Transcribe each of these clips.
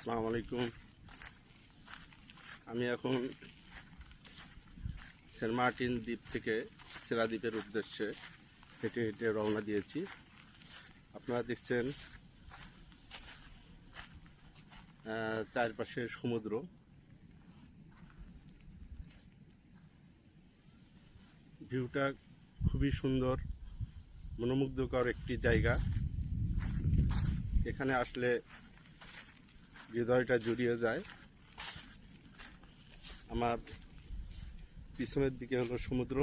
আসসালামু আলাইকুম। আমি এখন সেন্ট মার্টিন দ্বীপ থেকে সেরা দ্বীপের উদ্দেশ্যে হেঁটে হেঁটে রওনা দিয়েছি। আপনারা দেখছেন চারপাশে সমুদ্র। ভিউটা খুবই সুন্দর, মনোমুগ্ধকর একটি জায়গা। এখানে আসলে হৃদয়টা জুড়িয়ে যায়। আমার পিছনের দিকে হলো সমুদ্র,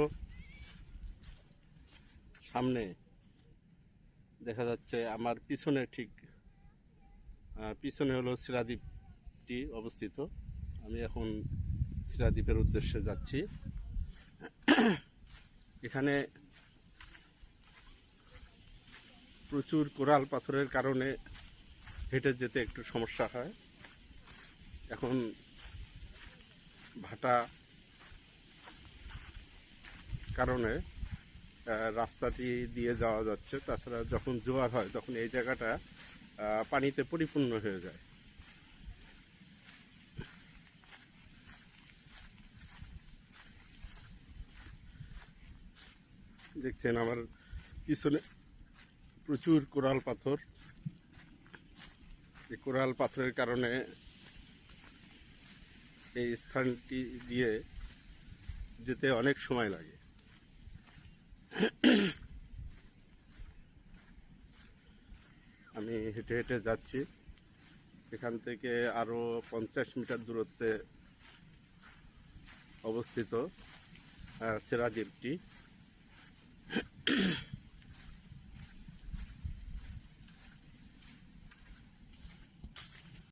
সামনে দেখা যাচ্ছে আমার পিছনে ঠিক পিছনে হলো সেরা দ্বীপটি অবস্থিত। আমি এখন সেরা দ্বীপের উদ্দেশ্যে যাচ্ছি। এখানে প্রচুর কোরাল পাথরের কারণে হেঁটে যেতে একটু সমস্যা হয়। এখন ভাটা কারণে রাস্তাটি দিয়ে যাওয়া যাচ্ছে। তাছাড়া যখন জোয়ার হয় তখন এই জায়গাটা পানিতে পরিপূর্ণ হয়ে যায়। দেখছেন আমার পিছনে প্রচুর কোরাল পাথর। এই কোরাল পাথরের কারণে এই স্থানটি দিয়ে যেতে অনেক সময় লাগে। আমি হেঁটে হেঁটে যাচ্ছি। এখান থেকে আরো 50 মিটার দূরত্বে অবস্থিত সেরা দ্বীপটি।